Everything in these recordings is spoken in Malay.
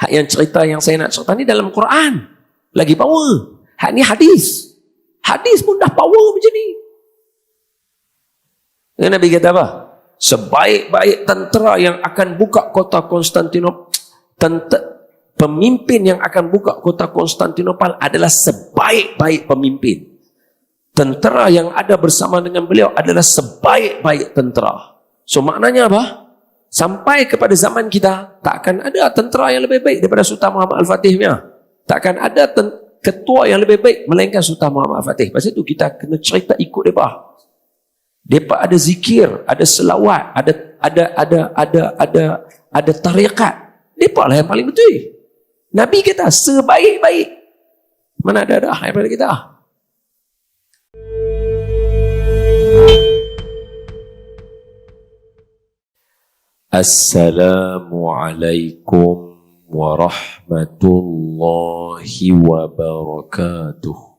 Hak yang cerita yang saya nak cerita ni dalam Quran. Lagi power. Hak ni hadis. Hadis pun dah power macam ni. Nabi kata apa? Sebaik-baik tentera yang akan buka kota Konstantinopel, pemimpin yang akan buka kota Konstantinopel adalah sebaik-baik pemimpin. Tentera yang ada bersama dengan beliau adalah sebaik-baik tentera. So maknanya apa? Sampai kepada zaman kita, takkan ada tentera yang lebih baik daripada Sultan Muhammad Al-Fatih punya. Takkan ada ketua yang lebih baik melainkan Sultan Muhammad Al-Fatih. Pasal itu kita kena cerita ikut mereka. Mereka ada zikir, ada selawat, ada tarikat. Mereka lah yang paling betul. Nabi kata sebaik-baik. Mana ada dah daripada kita? Assalamualaikum warahmatullahi wabarakatuh.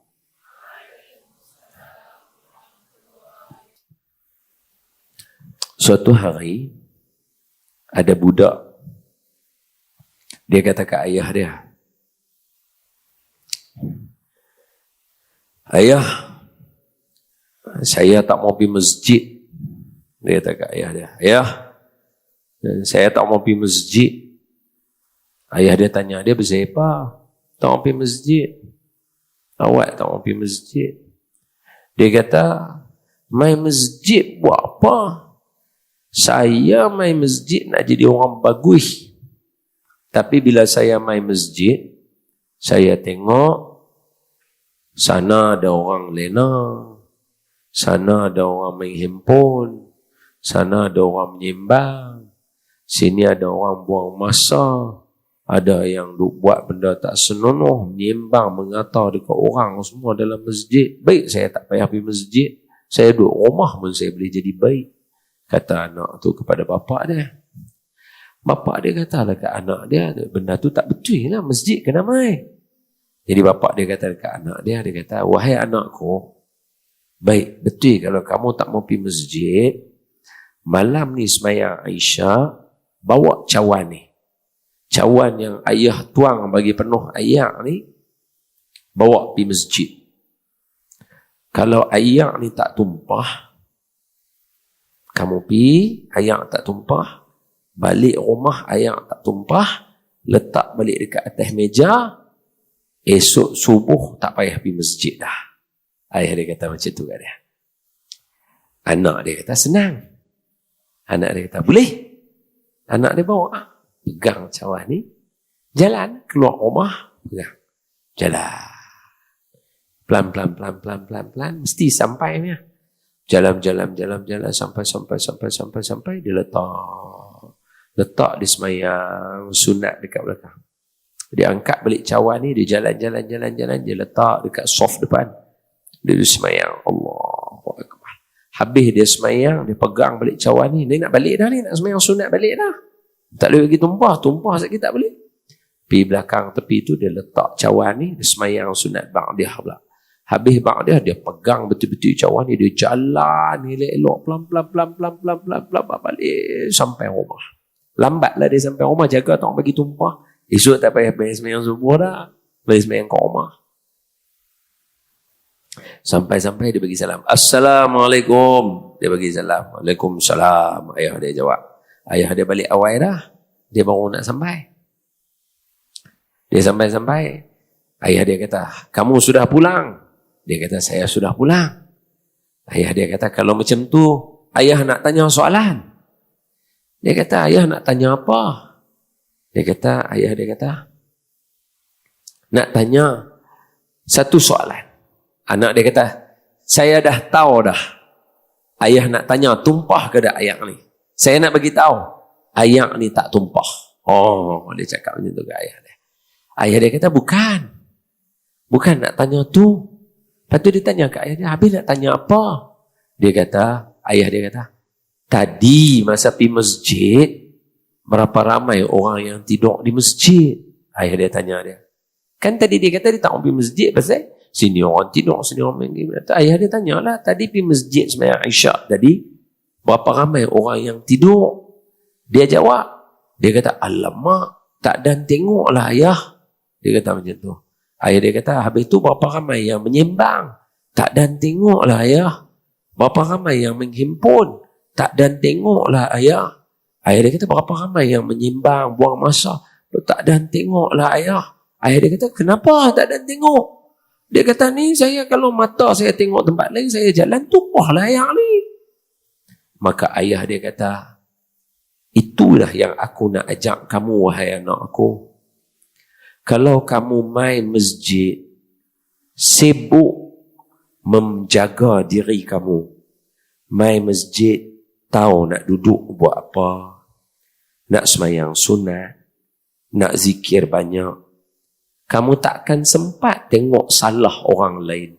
Suatu hari ada budak, dia kata ke ayah dia, "Ayah, saya tak mau pergi masjid." Dia kata ke ayah dia, "Ayah, saya tak mau pergi masjid." Ayah dia tanya dia, "Berapa? Tak mau pergi masjid? Awak tak mau pergi masjid?" Dia kata, "Main masjid buat apa? Saya main masjid nak jadi orang bagus. Tapi bila saya main masjid, saya tengok sana ada orang lena, sana ada orang main handphone, sana ada orang menyembang, sini ada orang buang masa, ada yang buat benda tak senonoh, menyembang, mengata dekat orang semua dalam masjid. Baik saya tak payah pergi masjid, saya duduk rumah pun saya boleh jadi baik." Kata anak tu kepada bapa dia. Bapa dia katalah ke anak dia, benda tu tak betul lah, masjid kena main. Jadi bapa dia kata dekat anak dia, dia kata, "Wahai anakku, baik, betul kalau kamu tak mau pergi masjid, malam ni sembahyang Aisyah, bawa cawan ni. Cawan yang ayah tuang bagi penuh ayak ni, bawa pergi masjid. Kalau ayak ni tak tumpah, kamu pergi, ayak tak tumpah, balik rumah ayak tak tumpah, letak balik dekat atas meja, esok subuh tak payah pergi masjid dah." Ayah dia kata macam tu kat dia. Anak dia kata senang. Anak dia kata boleh. Anak dia bawa, pegang cawan ni, jalan keluar rumah, pegang, jalan. Pelan-pelan, mesti sampai punya. Jalan, sampai, dia letak di semayang sunat dekat belakang. Dia angkat balik cawan ni, dia jalan, dia letak dekat soft depan. Dia semayang, Allahu Akbar. Habis dia semayang, dia pegang balik cawan ni, dia nak balik dah ni, nak semayang sunat balik dah. Tak boleh lagi tumpah sikit tak boleh. Pergi belakang tepi tu, dia letak cawan ni, dia semayang sunat ba'diyah pula. Habis ba'diyah, dia pegang betul-betul cawan ni, dia jalan elok-elok, pelan-pelan balik sampai rumah. Lambatlah dia sampai rumah, jaga tak bagi tumpah. Esok tak payah pergi semayang subuh dah, pergi semayang kat rumah. Sampai dia bagi salam, "Assalamualaikum." Dia bagi salam, "Waalaikumsalam." Ayah dia jawab. Ayah dia balik awal dah, dia baru nak sampai. Dia sampai. Ayah dia kata, "Kamu sudah pulang?" Dia kata, "Saya sudah pulang." Ayah dia kata, "Kalau macam tu, ayah nak tanya soalan." Dia kata, "Ayah nak tanya apa?" Ayah dia kata, "Nak tanya satu soalan." Anak dia kata, "Saya dah tahu dah. Ayah nak tanya tumpah ke tak ayak ni? Saya nak bagi tahu, ayak ni tak tumpah." Oh, dia cakap macam tu ke ayah dia. Ayah dia kata, Bukan nak tanya tu." Lepas tu dia tanya ke ayah dia, "Habis nak tanya apa?" Ayah dia kata, "Tadi masa pergi masjid, berapa ramai orang yang tidur di masjid?" Ayah dia tanya dia. Kan tadi dia kata dia tak pergi masjid pasal sini orang tidur, sini orang main game. Ayah dia tanyalah, "Tadi pergi masjid sembahyang Aisyah tadi, berapa ramai orang yang tidur?" Dia jawab. Dia kata, "Alamak, tak dan tengoklah ayah. Dia kata macam tu. Ayah dia kata, habis tu berapa ramai yang menyembang? Tak dan tengoklah ayah. Berapa ramai yang menghimpun? Tak dan tengoklah ayah. Ayah dia kata, berapa ramai yang menyembang, buang masa? Tak dan tengoklah ayah. Ayah dia kata, kenapa tak dan tengok? Dia kata, ni saya kalau mata saya tengok tempat lain, saya jalan tumpahlah ayah ni. Maka ayah dia kata, itulah yang aku nak ajak kamu, wahai anak aku. Kalau kamu main masjid, sibuk menjaga diri kamu. Main masjid, tahu nak duduk buat apa. Nak semayang sunat, nak zikir banyak. Kamu takkan sempat tengok salah orang lain.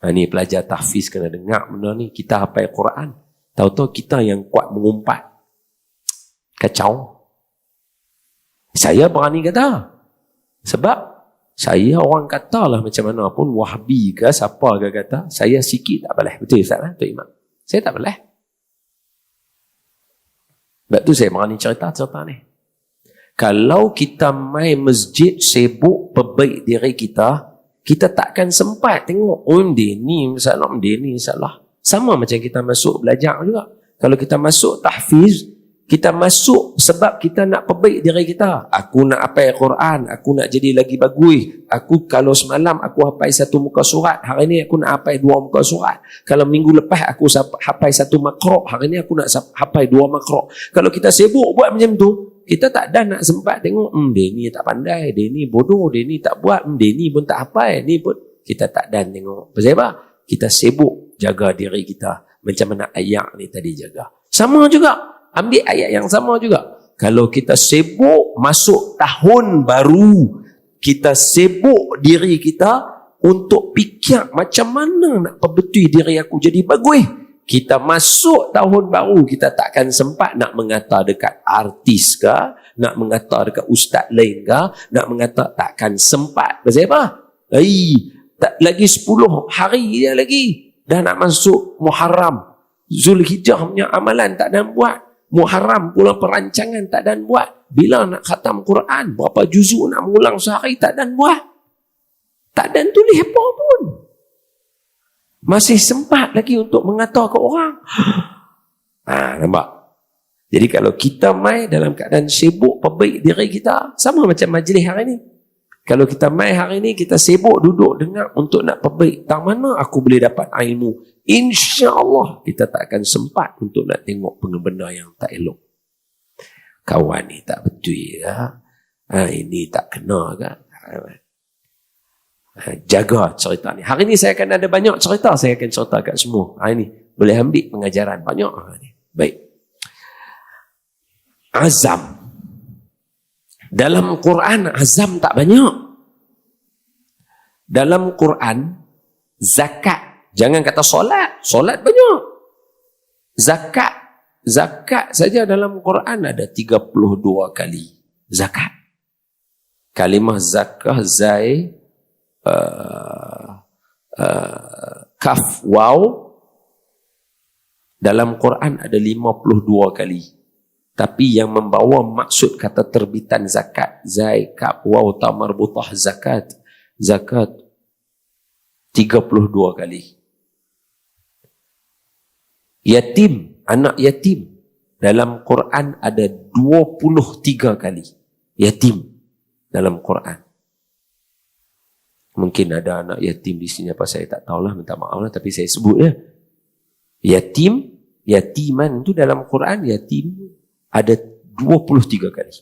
Ni pelajar tahfiz kena dengar benda ni. Kita hafal Quran, tahu-tahu kita yang kuat mengumpat. Kacau. Saya berani kata. Sebab saya orang katalah macam mana pun, Wahbi ke siapa ke kata, saya sikit tak boleh. Betul Ustaz? Tok Imam. Saya tak boleh. Sebab tu saya berani cerita ni. Kalau kita main masjid sibuk perbaik diri kita, kita takkan sempat tengok, oh dia ni masalah, dia ni salah. Sama macam kita masuk belajar juga. Kalau kita masuk tahfiz, kita masuk sebab kita nak perbaik diri kita. Aku nak hafal Quran, aku nak jadi lagi bagus. Aku kalau semalam aku hafal satu muka surat, hari ni aku nak hafal 2 muka surat. Kalau minggu lepas aku hafal 1 makro, hari ni aku nak hafal 2 makro. Kalau kita sibuk buat macam tu, kita tak ada nak sempat tengok, dia ni tak pandai, dia ni bodoh, dia ni tak buat, dia ni pun tak hafal, ni pun kita tak dan tengok. Pasal apa? Kita sibuk jaga diri kita macam mana ayat ni tadi jaga. Sama juga. Ambil ayat yang sama juga. Kalau kita sibuk masuk tahun baru, kita sibuk diri kita untuk fikir macam mana nak perbetul diri aku jadi bagus. Kita masuk tahun baru, kita takkan sempat nak mengata dekat artis ke, nak mengata dekat ustaz lain ke, nak mengata, takkan sempat. Pasal apa? Tak, lagi 10 hari dia lagi. Dah nak masuk Muharram. Zulhijjah punya amalan tak ada buat. Muharram pula perancangan tak dan buat. Bila nak khatam Quran, berapa juzuk nak mengulang sehari tak dan buat. Tak dan tulis apa pun. Masih sempat lagi untuk mengata ke orang. Nampak? Jadi kalau kita mai dalam keadaan sibuk perbaik diri kita, sama macam majlis hari ni. Kalau kita mai hari ni, kita sibuk duduk dengar untuk nak perbaik. Tak mana aku boleh dapat ilmu. InsyaAllah kita tak akan sempat untuk nak tengok benda-benda yang tak elok. Kawan ni tak betul ke? Ini tak kena ke? Jaga cerita ni. Hari ni saya akan ada banyak cerita. Saya akan cerita kat semua. Hari ni boleh ambil pengajaran banyak. Baik. Azam. Dalam Quran azam tak banyak. Dalam Quran zakat. Jangan kata solat. Solat banyak. Zakat. Zakat saja dalam Quran ada 32 kali. Zakat. Kalimah zakah, zai, kaf, waw. Dalam Quran ada 52 kali. Tapi yang membawa maksud kata terbitan zakat, zai, kaf, waw, ta marbutah, zakat. Zakat 32 kali. Yatim, anak yatim. Dalam Quran ada 23 kali. Yatim dalam Quran. Mungkin ada anak yatim di sini apa saya tak tahulah, minta maaf lah, tapi saya sebut ya. Yatim, yatiman tu dalam Quran, yatim ada 23 kali.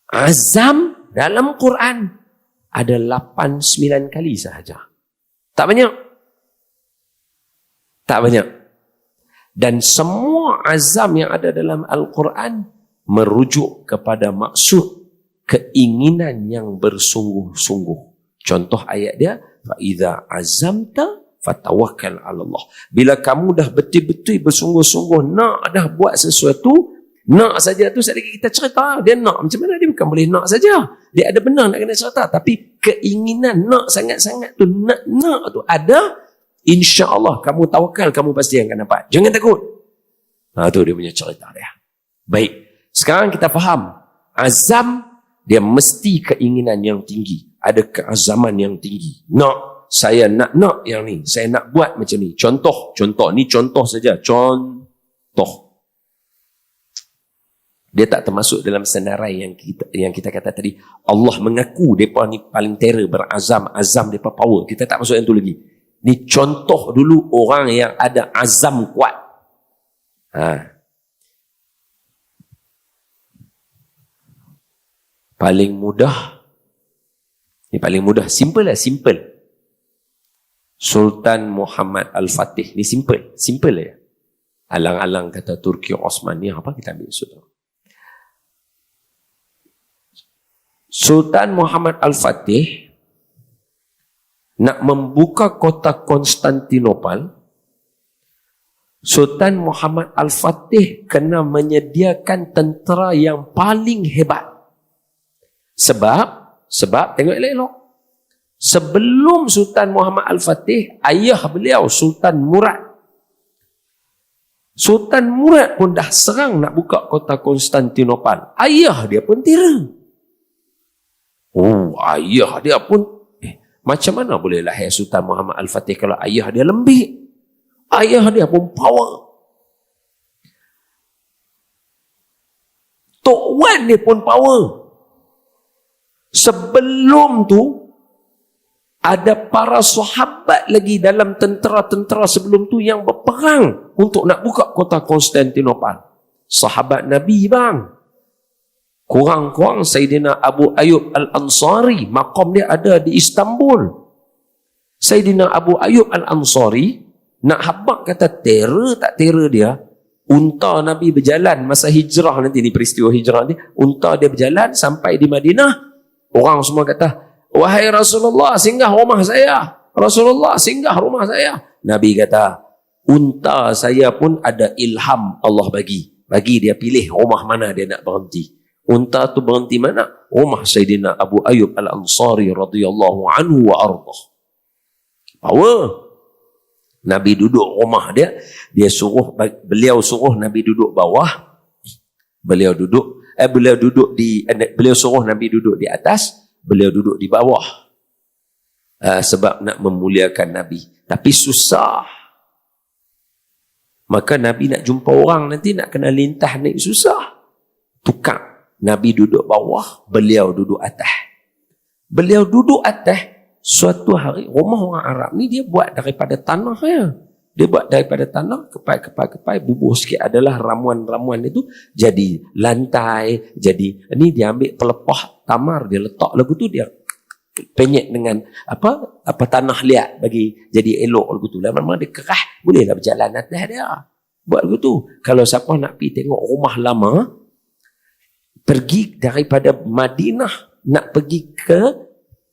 Azam dalam Quran ada 8-9 kali sahaja. Tak banyak. Tak banyak. Dan semua azam yang ada dalam Al-Quran merujuk kepada maksud keinginan yang bersungguh-sungguh. Contoh ayat dia, فَإِذَا عَزَمْتَ فَتَوَكَّلْ عَلَى اللَّهِ. Bila kamu dah betul-betul bersungguh-sungguh nak dah buat sesuatu, nak saja tu sedikit kita cerita, dia nak macam mana, dia bukan boleh nak saja. Dia ada benar nak kena cerita, tapi keinginan nak sangat-sangat tu, nak tu ada, insya-Allah kamu tawakal, kamu pasti akan dapat. Jangan takut. Tu dia punya cerita dia. Baik. Sekarang kita faham azam, dia mesti keinginan yang tinggi. Ada keazaman yang tinggi. Saya nak yang ni. Saya nak buat macam ni. Contoh. Ni contoh saja. Contoh. Dia tak termasuk dalam senarai yang kita kata tadi. Allah mengaku mereka ni paling terror, berazam. Azam mereka power. Kita tak masuk yang tu lagi. Ni contoh dulu orang yang ada azam kuat. Paling mudah. Ni paling mudah. Simple lah, simple. Sultan Muhammad Al-Fatih. Ni simple. Simple ya. Alang-alang kata Turki Osman ni apa kita ambil Sultan. Sultan Muhammad Al-Fatih nak membuka kota Konstantinopel. Sultan Muhammad Al-Fatih kena menyediakan tentera yang paling hebat. Sebab tengok elok-elok. Sebelum Sultan Muhammad Al-Fatih, ayah beliau Sultan Murad. Sultan Murad pun dah serang nak buka kota Konstantinopel. Ayah dia pun tira. Ayah dia pun macam mana boleh lahir Sultan Muhammad Al-Fatih kalau ayah dia lembik? Ayah dia pun power. Tok Wan dia pun power. Sebelum tu ada para sahabat lagi dalam tentera-tentera sebelum tu yang berperang untuk nak buka kota Konstantinopel. Sahabat Nabi bang. Kurang-kurang Sayyidina Abu Ayyub Al-Ansari, maqam dia ada di Istanbul. Sayyidina Abu Ayyub Al-Ansari nak habaq kata terror tak terror dia, unta Nabi berjalan masa hijrah nanti, ni peristiwa hijrah nanti, unta dia berjalan sampai di Madinah, orang semua kata, wahai Rasulullah, singgah rumah saya. Rasulullah, singgah rumah saya. Nabi kata, unta saya pun ada ilham Allah bagi dia pilih rumah mana dia nak berhenti. Unta tu berhenti mana? Rumah Sayyidina Abu Ayyub Al-Ansari radhiyallahu anhu wa ardah. Power. Nabi duduk rumah dia beliau suruh Nabi duduk bawah. Beliau suruh Nabi duduk di atas, beliau duduk di bawah. Sebab nak memuliakan Nabi. Tapi susah. Maka Nabi nak jumpa orang nanti nak kena lintah naik susah. Tukar. Nabi duduk bawah, beliau duduk atas. Beliau duduk atas, suatu hari, rumah orang Arab ni dia buat daripada tanah ya. Dia buat daripada tanah, kepai, bubuh sikit adalah ramuan-ramuan itu, jadi lantai, jadi, ini dia ambil pelepah tamar, dia letak lagu tu, dia penyek dengan apa tanah liat bagi jadi elok lagu tu. Lama-lama dia kerah, bolehlah berjalan atas dia. Buat lagu tu. Kalau siapa nak pergi tengok rumah lama, pergi daripada Madinah nak pergi ke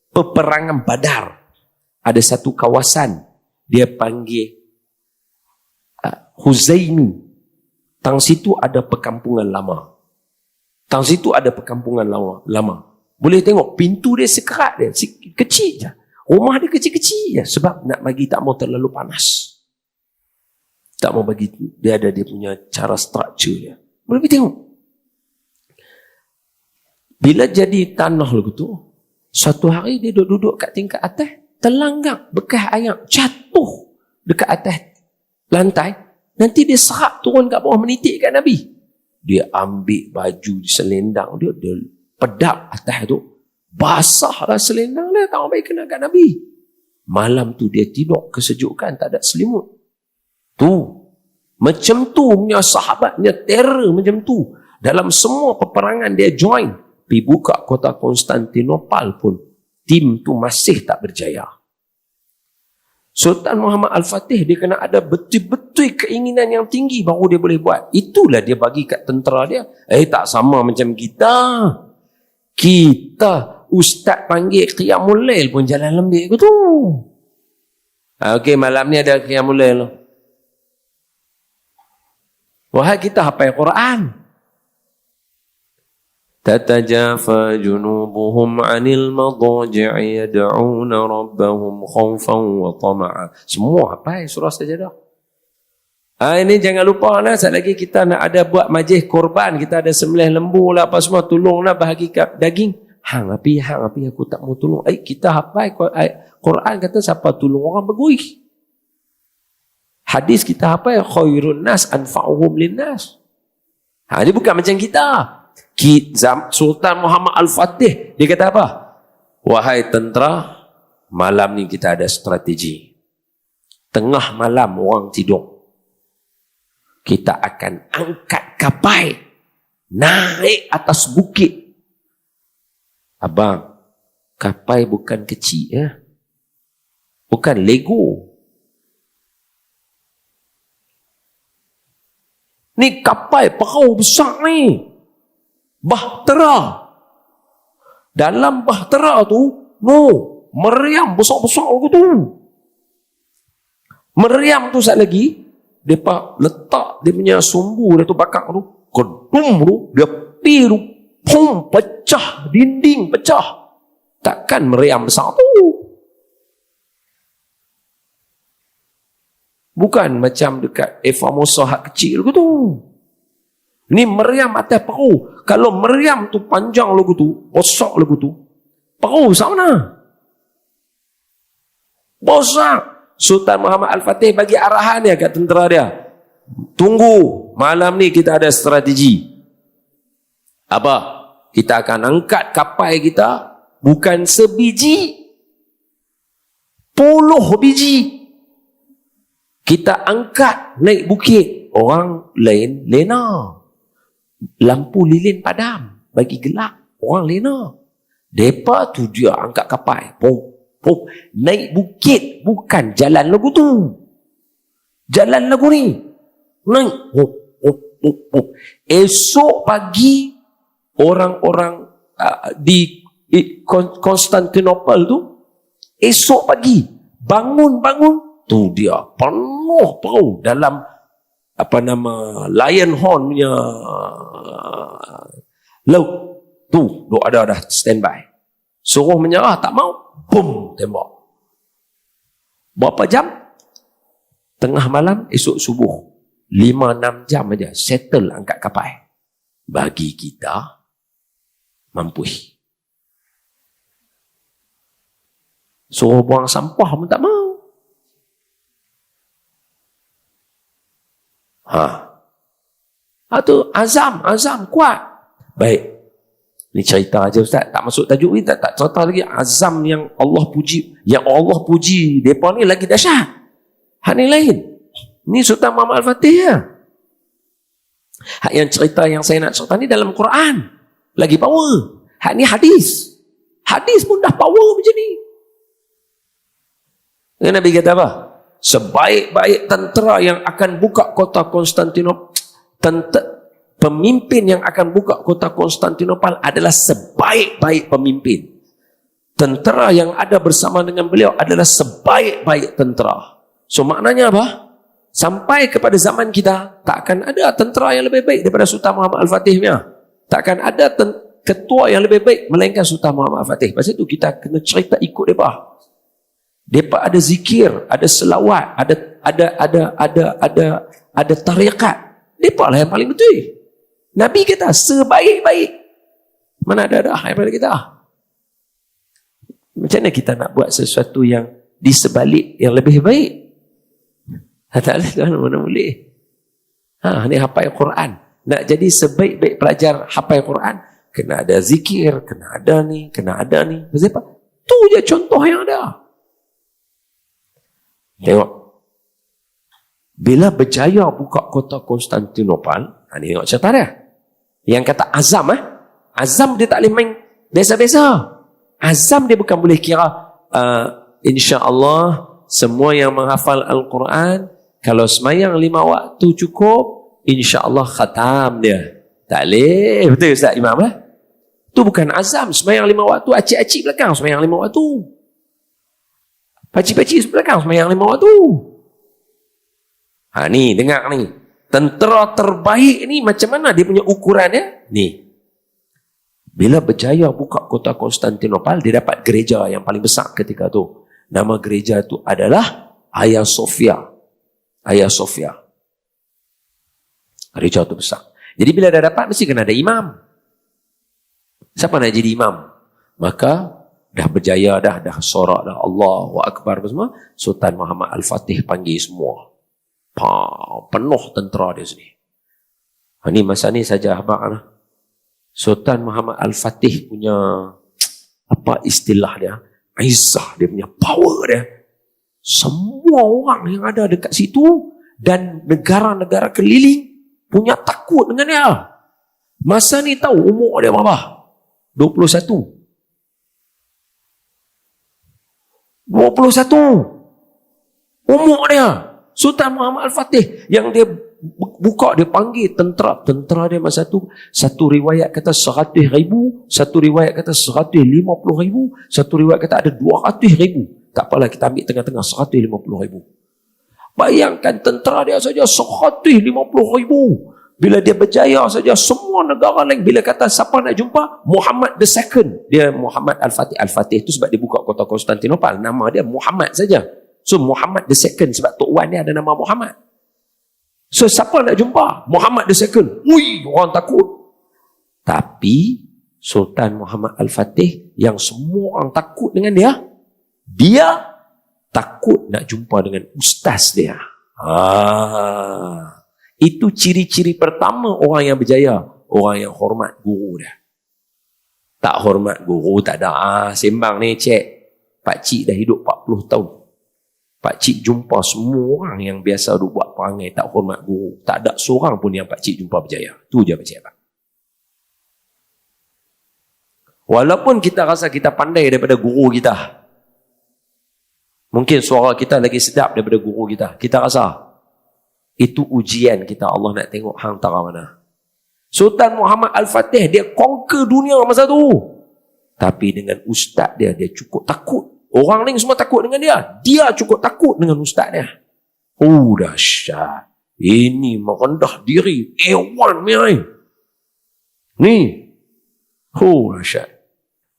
peperangan Badar. Ada satu kawasan dia panggil Huzaimi. Tang situ ada perkampungan lama. Boleh tengok pintu dia sekerat dia, kecil je. Rumah dia kecil-kecil je sebab nak bagi tak mau terlalu panas. Tak mau bagi dia ada dia punya cara structure dia. Boleh pergi tengok. Bila jadi tanah lagu tu, suatu hari dia duduk kat tingkat atas, terlanggak bekas air jatuh dekat atas lantai. Nanti dia serap turun kat bawah menitik kat Nabi. Dia ambil baju di selendang dia pedap atas tu. Basahlah selendang dia, tak baik kena kat Nabi. Malam tu dia tidur kesejukan, tak ada selimut. Tu. Macam tu punya sahabatnya terror macam tu. Dalam semua peperangan dia join. Pergi buka kota Konstantinopel pun, tim tu masih tak berjaya. Sultan Muhammad Al-Fatih, dia kena ada betul-betul keinginan yang tinggi baru dia boleh buat. Itulah dia bagi kat tentera dia. Tak sama macam kita. Kita, ustaz panggil Qiyamul Lail pun jalan lembik ke tu. Okey, malam ni ada Qiyamul Lail. Wahai kita hafal Quran. تتجافى جنوبهم عن المضاجع يدعون ربهم خوفا وطمعا. Semua apa surah Sajadah. Ini jangan lupa lah, saat lagi kita nak ada buat majlis korban, kita ada sembelih lembu lah apa semua, tolonglah bahagi daging. Hang api aku tak mau tolong. Kita hafal Quran kata siapa tolong orang bergui. Hadis kita hafal khairun nas anfa'uhum linnas. Dia bukan macam kita. Sultan Muhammad Al-Fatih dia kata apa? Wahai tentera, malam ni kita ada strategi. Tengah malam orang tidur, kita akan angkat kapal naik atas bukit. Abang, kapal bukan kecil ya. Bukan Lego. Ni kapal perahu besar ni. Bahtera. Dalam bahtera tu, meriam besar-besar gitu. Meriam tu sat lagi, dia letak dia punya sumbu dia tu bakar tu, kedum tu, dia pi tu, pum, pecah, dinding pecah. Takkan meriam besar tu. Bukan macam dekat Eva Musa hak kecil tu. Ni meriam atas perahu. Kalau meriam tu panjang lagu tu, besar lagu tu, perahu besar mana? Besar. Sultan Muhammad Al-Fatih bagi arahan dia kat tentera dia. Tunggu, malam ni kita ada strategi. Apa? Kita akan angkat kapal kita bukan sebiji, 10 biji. Kita angkat naik bukit. Orang lain lena. Lampu lilin padam bagi gelap. Orang lena. Depa tu dia angkat kapal. Naik bukit, bukan jalan lagu tu. Jalan lagu ni. Naik. Esok pagi orang-orang di Konstantinopel tu, esok pagi bangun tu dia penuh perahu dalam Lion Horn punya laut tu, ada dah standby. Suruh menyerah tak mau, bum, tembak. Berapa jam? Tengah malam, esok subuh. 5-6 jam aja settle angkat kapal. Bagi kita mampu. Suruh buang sampah pun tak mau. Tu azam kuat. Baik. Ni cerita aja Ustaz, tak masuk tajuk ni, tak cerita lagi azam yang Allah puji. Yang Allah puji depa ni lagi dahsyat. Hak ni lain. Ni Sultan Muhammad Al-Fatih ya. Hak yang cerita yang saya nak cerita ni dalam Quran. Lagi power. Hak ni hadis. Hadis pun dah power macam ni. Nabi kata apa? Sebaik-baik tentera yang akan buka kota Konstantinopel, pemimpin yang akan buka kota Konstantinopel adalah sebaik-baik pemimpin. Tentera yang ada bersama dengan beliau adalah sebaik-baik tentera. So maknanya apa? Sampai kepada zaman kita, tak akan ada tentera yang lebih baik daripada Sultan Muhammad Al-Fatih punya. Tak akan ada ketua yang lebih baik melainkan Sultan Muhammad Al-Fatih. Pasal itu kita kena cerita ikut mereka. Mereka ada zikir, ada selawat, ada tarikat. Mereka lah yang paling betul. Nabi kata sebaik-baik. Mana ada daripada kita? Macam mana kita nak buat sesuatu yang di sebalik yang lebih baik? Tak boleh, tuan, mana boleh. Ni hafal Quran. Nak jadi sebaik-baik pelajar hafal Quran, kena ada zikir, kena ada ni. Pasal apa? Tu je contoh yang ada. Tengok. Bila berjaya buka kota Konstantinopel, ni tengok cerita dia. Yang kata azam, azam dia tak boleh main biasa-biasa. Azam dia bukan boleh kira, insya-Allah semua yang menghafal Al-Quran, kalau semayang 5 waktu cukup, insya-Allah khatam dia. Tak boleh. Betul Ustaz Imam lah? Tu bukan azam. Semayang 5 waktu, acik-acik belakang semayang 5 waktu. Pakcik-pakcik belakang semayang 5 waktu. Ni, dengar ni. Tentera terbaik ni macam mana dia punya ukuran dia? Ni. Bila berjaya buka kota Konstantinopel, dia dapat gereja yang paling besar ketika tu. Nama gereja tu adalah Hagia Sophia. Hagia Sophia. Ricau tu besar. Jadi bila dah dapat, mesti kena ada imam. Siapa nak jadi imam? Maka dah berjaya dah sorak dah Allahu Akbar semua. Sultan Muhammad Al-Fatih panggil semua. Penuh tentera dia sini. Ini masa ni saja abang lah. Sultan Muhammad Al-Fatih punya apa istilah dia? Izzah dia punya power dia. Semua orang yang ada dekat situ dan negara-negara keliling punya takut dengan dia. Masa ni tahu umur dia berapa? 21. 21. Umur dia. Sultan Muhammad Al-Fatih yang dia buka, dia panggil tentera dia masa tu. Satu riwayat kata 100,000, satu riwayat kata 150,000, satu riwayat kata ada 200,000. Tak apalah, kita ambil tengah-tengah 150,000. Bayangkan tentera dia saja 150,000. Bila dia berjaya saja, semua negara lain bila kata siapa nak jumpa, Muhammad the Second. Dia Muhammad Al-Fatih. Al-Fatih tu sebab dia buka kota Konstantinopel, nama dia Muhammad saja. So Muhammad the Second sebab Tok Wan dia ada nama Muhammad. So siapa nak jumpa? Muhammad the Second. Ui, orang takut. Tapi Sultan Muhammad Al-Fatih yang semua orang takut dengan dia takut nak jumpa dengan ustaz dia. Itu ciri-ciri pertama orang yang berjaya. Orang yang hormat guru dia. Tak hormat guru, tak ada. Sembang ni cek. Pakcik dah hidup 40 tahun. Pakcik jumpa semua orang yang biasa duk buat perangai tak hormat guru. Tak ada seorang pun yang pakcik jumpa berjaya. Tu je pakcik abang. Walaupun kita rasa kita pandai daripada guru kita. Mungkin suara kita lagi sedap daripada guru kita. Kita rasa. Itu ujian kita. Allah nak tengok hang tara mana. Sultan Muhammad Al-Fatih, dia conquer dunia masa tu. Tapi dengan ustaz dia, dia cukup takut. Orang lain semua takut dengan dia. Dia cukup takut dengan ustaz dia. Oh, dahsyat. Ini merendah diri. A1 ni. Oh, dahsyat.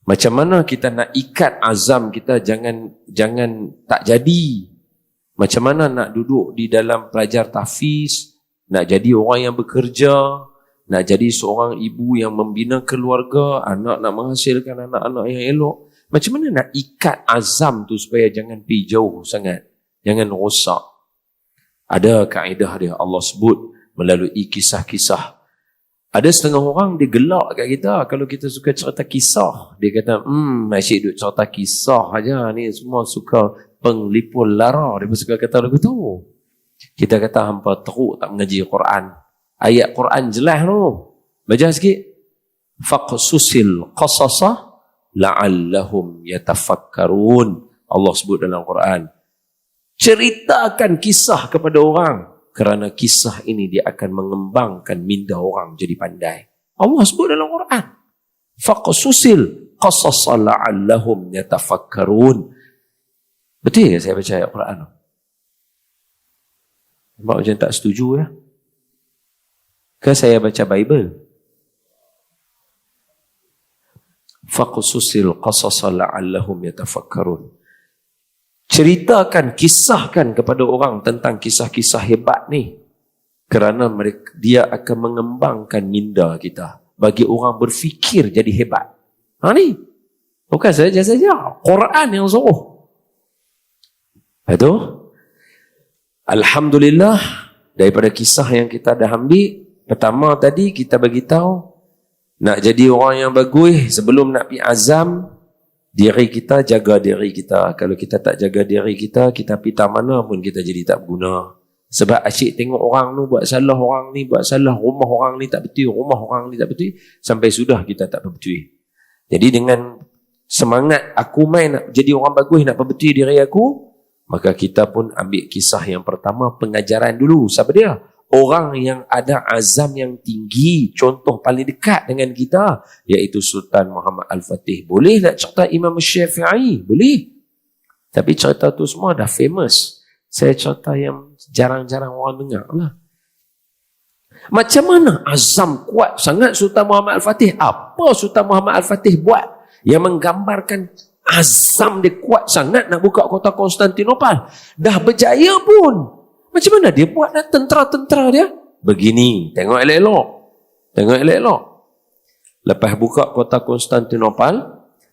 Macam mana kita nak ikat azam kita jangan tak jadi. Macam mana nak duduk di dalam pelajar tahfiz, nak jadi orang yang bekerja, nak jadi seorang ibu yang membina keluarga, anak nak menghasilkan anak-anak yang elok. Macam mana nak ikat azam tu supaya jangan pergi jauh sangat, jangan rosak. Ada kaedah dia, Allah sebut melalui kisah-kisah. Ada setengah orang dia gelak kat kita kalau kita suka cerita kisah. Dia kata, asyik duk cerita kisah aja ni, semua suka penglipur lara. Dia suka kata lagu tu. Kita kata hampa teruk tak mengaji Quran. Ayat Quran jelas tu. Baca sikit. Faqsusil qasasa la'allahum yatafakkarun. Allah sebut dalam Quran. Ceritakan kisah kepada orang. Kerana kisah ini dia akan mengembangkan minda orang jadi pandai. Allah sebut dalam Quran. Faqsusil qasasa la'allahum yatafakkarun. Betul ke saya baca ayat Quran? Nampak macam tak setuju ya? Ke saya baca Bible? Faqsusil qasasa la'allahum yatafakkarun. Ceritakan, kisahkan kepada orang tentang kisah-kisah hebat ni. Kerana dia akan mengembangkan minda kita. Bagi orang berfikir jadi hebat. Ni. Bukan saja-saja. Quran yang suruh. Itu. Alhamdulillah. Daripada kisah yang kita dah ambil. Pertama tadi kita bagi tahu. Nak jadi orang yang bagus. Sebelum nak pergi azam. Diri kita, jaga diri kita. Kalau kita tak jaga diri kita, kita pita mana pun kita jadi tak berguna. Sebab asyik tengok orang tu buat salah, orang ni buat salah, rumah orang ni tak betul, rumah orang ni tak betul, sampai sudah kita tak betul. Jadi dengan semangat aku main nak jadi orang bagus, nak perbetul diri aku, maka kita pun ambil kisah yang pertama, pengajaran dulu. Siapa dia? Orang yang ada azam yang tinggi, contoh paling dekat dengan kita, iaitu Sultan Muhammad Al-Fatih. Boleh nak cerita Imam Syafi'i? Boleh. Tapi cerita tu semua dah famous. Saya cerita yang jarang-jarang orang dengar lah. Macam mana azam kuat sangat Sultan Muhammad Al-Fatih? Apa Sultan Muhammad Al-Fatih buat yang menggambarkan azam dia kuat sangat nak buka kota Konstantinopel? Dah berjaya pun. Macam mana dia buat tentera-tentera dia? begini. Tengok elok-elok. Tengok elok-elok. Lepas buka kota Konstantinopel,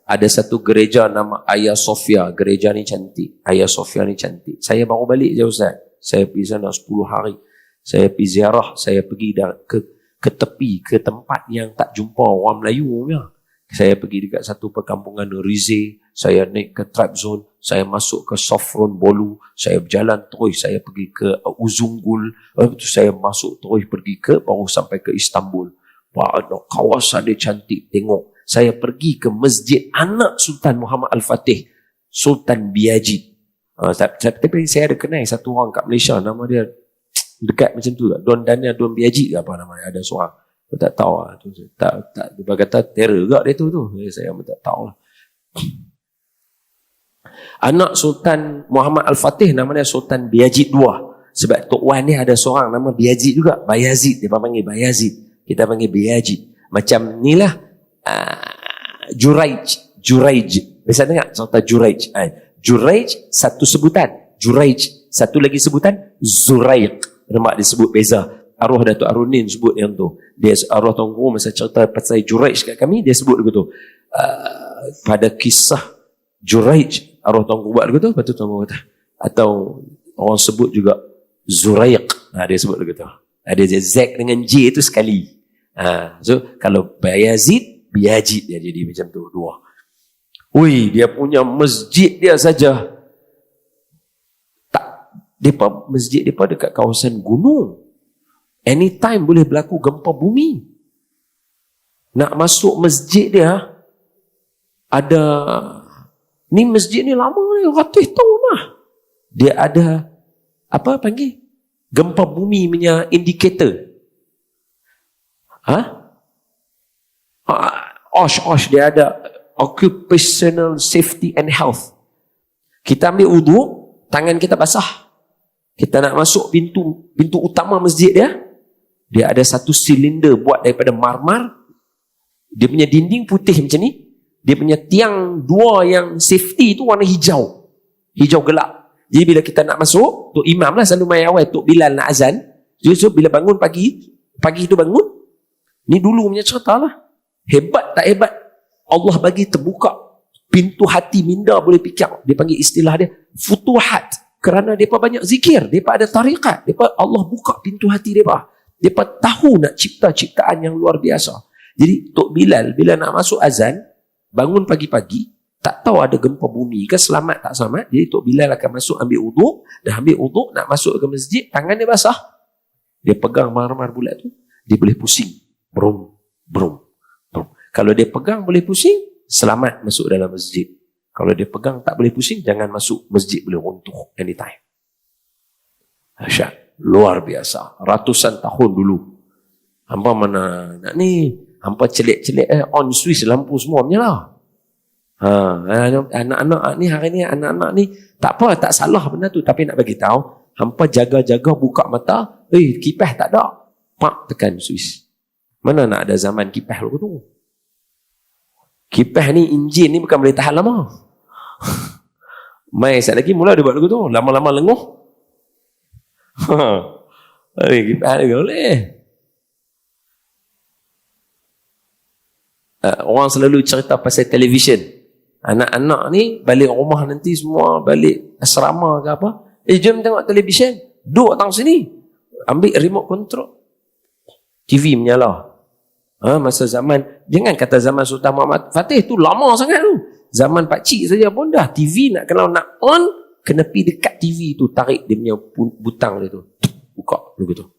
ada satu gereja nama Hagia Sophia. Gereja ni cantik. Hagia Sophia ni cantik. Saya baru balik je Ustaz. Saya pergi sana 10 hari. Saya pergi ziarah. Saya pergi ke tepi, ke tempat yang tak jumpa orang Melayu. Ya. Saya pergi dekat satu perkampungan Rize. Saya naik ke Tribe Zone. Saya masuk ke Sofron Bolu. Saya berjalan terus. Saya pergi ke Uzungul. Lepas tu saya masuk terus pergi baru sampai ke Istanbul. Wah, kawasan dia cantik. Tengok. Saya pergi ke masjid anak Sultan Muhammad Al-Fatih. Sultan Biajid. Tapi saya ada kenal satu orang kat Malaysia. Nama dia dekat macam tu. Don Daniel, Don Biajid ke apa nama dia. Ada seorang. Saya tak tahu lah. Dia kata terror juga dia tu. Saya pun tak tahu lah. Anak Sultan Muhammad Al-Fatih namanya Sultan Biajid II. Sebab Tok Wan ni ada seorang nama Biajid juga. Bayazid. Dia panggil Bayazid. Kita panggil Biajid. Macam ni lah. Juraij. Biasa dengar Sultan Juraij. Juraij satu sebutan. Juraij satu lagi sebutan. Zuraiq. Nampak dia sebut beza. Arwah Datuk Arunin sebut yang tu. Dia arwah Tuan Guru masa cerita pasal Juraij kat kami, dia sebut begitu. Pada kisah Juraij, arwah Tuan Guru buat begitu, lepas tu Tuan Guru kata. Atau orang sebut juga Zuraiq. Dia sebut begitu. Ada Z dengan J itu sekali. So kalau Bayazid, Biajid dia jadi macam tu, dua. Ui, dia punya masjid dia saja. Masjid depa dekat kawasan gunung. Anytime boleh berlaku gempa bumi. Nak masuk masjid dia, ada ni masjid ni lama ni, ratus tahun lah. Dia ada apa panggil? Gempa bumi punya indikator. OSH dia ada Occupational Safety and Health. Kita ambil wudu, tangan kita basah. Kita nak masuk pintu utama masjid dia ada satu silinder buat daripada marmar. Dia punya dinding putih macam ni. Dia punya tiang dua yang safety tu warna hijau. Hijau gelap. Jadi bila kita nak masuk, Tok Imam lah selalu main awal, Tok Bilal nak azan. So bila bangun pagi tu bangun, ni dulu punya cerita lah. Hebat tak hebat? Allah bagi terbuka pintu hati minda boleh fikir. Dia panggil istilah dia futuhat. Kerana mereka banyak zikir, mereka ada tarikat, Allah buka pintu hati mereka. Mereka tahu nak cipta ciptaan yang luar biasa. Jadi Tok Bilal bila nak masuk azan, bangun pagi-pagi, tak tahu ada gempa bumi ke, selamat tak selamat. Jadi Tok Bilal akan masuk ambil uduk, dah ambil uduk nak masuk ke masjid, tangan dia basah. Dia pegang marmar bulat tu, dia boleh pusing. Brum, brum, brum. Kalau dia pegang boleh pusing, selamat masuk dalam masjid. Kalau dia pegang tak boleh pusing, jangan masuk. Masjid boleh runtuh anytime. Dahsyat. Luar biasa. Ratusan tahun dulu. Hampa mana nak ni? Hampa celik-celik on switch lampu semua punya lah. Anak-anak ni hari ni, anak-anak ni tak apa, tak salah benda tu. Tapi nak bagi tahu, hampa jaga-jaga buka mata, kipas tak ada. Pak tekan switch. Mana nak ada zaman kipas lu tu? Kipas ni, enjin ni bukan boleh tahan lama. Mai sekali lagi mula dia buat lagu tu, lama-lama lenguh. Kipas ni boleh. Orang selalu cerita pasal televisyen. Anak-anak ni balik rumah nanti semua, balik asrama ke apa, jom tengok televisyen. Duduk tang sini, ambil remote control, TV menyala. Masa zaman, jangan kata zaman Sultan Muhammad Fatih tu lama sangat tu. Zaman pakcik saja pun dah TV kalau nak on, kena pergi dekat TV tu, tarik dia punya butang dia tu, buka begitu.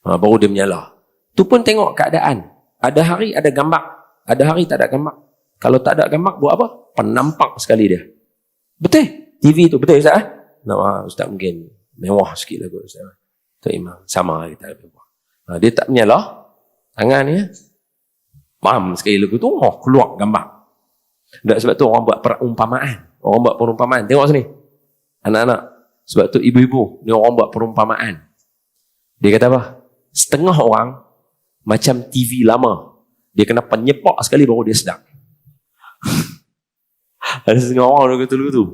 Baru dia menyala. Tu pun tengok keadaan. Ada hari ada gambar, ada hari tak ada gambar. Kalau tak ada gambar buat apa? Penampak sekali dia. Betul? TV tu betul Ustaz? Ustaz mungkin mewah sikit lah kot Ustaz. Tok Imam sama kita mewah. Dia tak menyala tangan ni. Pam sekali lagu tu, keluar gambar. Tak, sebab tu orang buat perumpamaan. Orang buat perumpamaan. Tengok sini. Anak-anak. Sebab tu ibu-ibu, ni orang buat perumpamaan. Dia kata apa? Setengah orang macam TV lama. Dia kena penyepak sekali baru dia sedap. Ada setengah orang dia kata tu.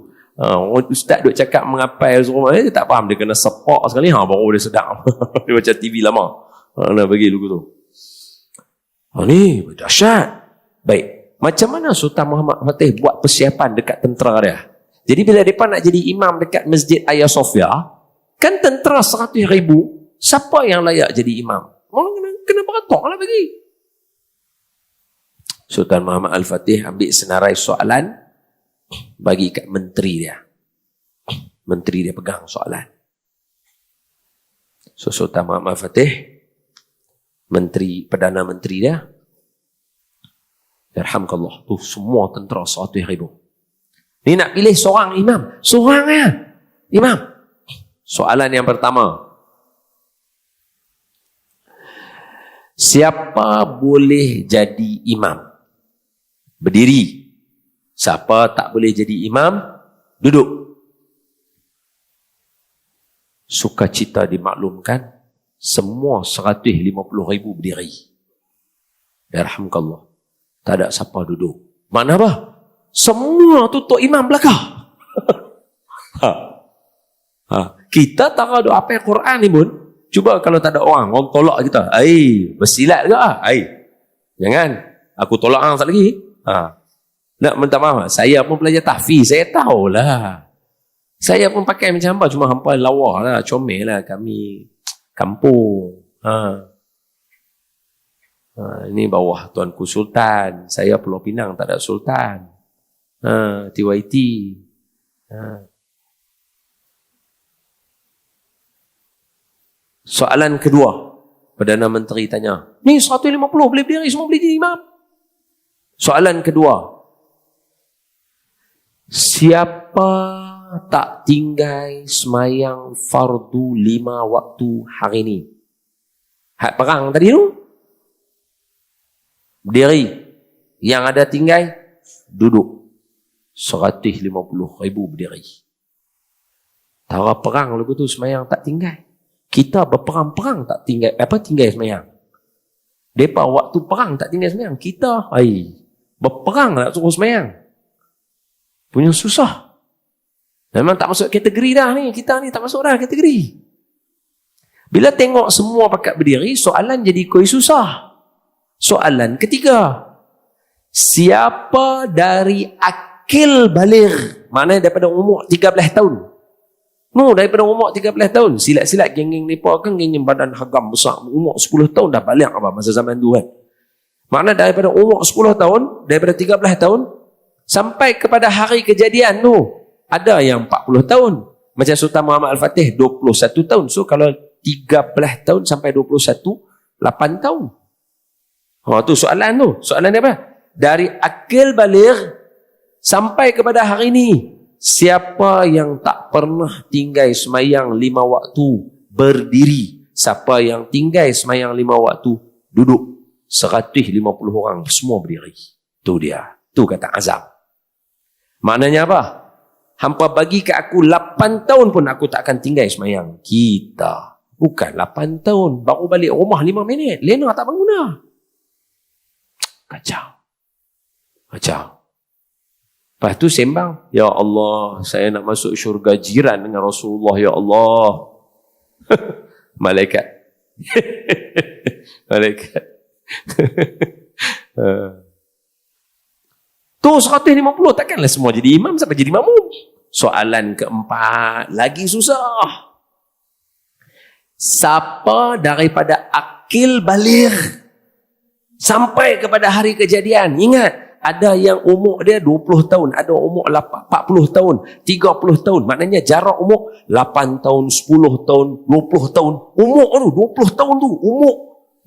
Ustaz duk cakap mengapai semua, dia tak faham. Dia kena sepak sekali, baru dia sedap. Dia macam TV lama. Nak bagi lagu tu. Ni dahsyat. Baik. Macam mana Sultan Muhammad Fatih buat persiapan dekat tentera dia? Jadi bila mereka nak jadi imam dekat Masjid Hagia Sophia, kan tentera 100,000, siapa yang layak jadi imam? Orang kena beratok lah bagi. Sultan Muhammad Al-Fatih ambil senarai soalan, bagi kat menteri dia. Menteri dia pegang soalan. So Sultan Muhammad Al-Fatih, Perdana Menteri dia, yarhamkallah, tu semua tentera 100,000. Ni nak pilih seorang imam. Seorang ya, imam. Soalan yang pertama. Siapa boleh jadi imam? Berdiri. Siapa tak boleh jadi imam? Duduk. Sukacita dimaklumkan, semua 150,000 berdiri. Yarhamkallah. Tak ada siapa duduk. Mana apa? Semua tutup imam belakang. Kita tak ada apa Quran ni pun. Cuba kalau tak ada orang tolak kita. Bersilat ke? Jangan. Aku tolak orang tak lagi. Nak minta maaf. Saya pun belajar tahfiz. Saya tahulah. Saya pun pakai macam hampa. Cuma hampa lawa lah. Comel lah. Kami kampung. Ini bawah Tuanku Sultan. Saya Pulau Pinang tak ada Sultan. TYT. Soalan kedua. Perdana Menteri tanya. Ni 150 boleh berdiri. Semua boleh jadi imam. Soalan kedua. Siapa tak tinggal semayang fardu 5 waktu hari ni? Hak perang tadi tu? Berdiri. Yang ada tinggal, duduk. 150,000 berdiri. Tara perang lagu tu semayang tak tinggal. Kita berperang-perang tak tinggal. Tinggal semayang. Mereka waktu perang tak tinggal semayang. Kita, berperang nak suruh semayang. Punya susah. Memang tak masuk kategori dah ni. Kita ni tak masuk dah kategori. Bila tengok semua pakat berdiri, soalan jadi koi susah. Soalan ketiga. Siapa dari akil baligh? Maknanya daripada umur 13 tahun. Daripada umur 13 tahun. Silat-silat geng-geng ni kan geng-geng badan hagam besar. Umur 10 tahun dah balik apa masa zaman tu kan. Maknanya daripada umur 10 tahun, daripada 13 tahun, sampai kepada hari kejadian tu, ada yang 40 tahun. Macam Sultan Muhammad Al-Fatih, 21 tahun. So kalau 13 tahun sampai 21, 8 tahun. Tu soalan tu. Soalan dia apa? Dari akil baligh sampai kepada hari ni, siapa yang tak pernah tinggal semayang 5 waktu berdiri? Siapa yang tinggal semayang 5 waktu duduk? 150 orang semua berdiri. Tu dia. Tu kata azam. Maknanya apa? Hampa bagi ke aku 8 tahun pun aku tak akan tinggal semayang. Kita. Bukan 8 tahun. Baru balik rumah 5 minit. Lena tak bangun dah. Kacau. Lepas tu sembang. Ya Allah, saya nak masuk syurga jiran dengan Rasulullah. Ya Allah. Malaikat. Malaikat. Tu 150. Takkanlah semua jadi imam sampai jadi makmum. Soalan keempat. Lagi susah. Siapa daripada akil baligh sampai kepada hari kejadian? Ingat. Ada yang umur dia 20 tahun. Ada umur 40 tahun. 30 tahun. Maknanya jarak umur 8 tahun, 10 tahun, 20 tahun. Umur tu, 20 tahun tu. Umur.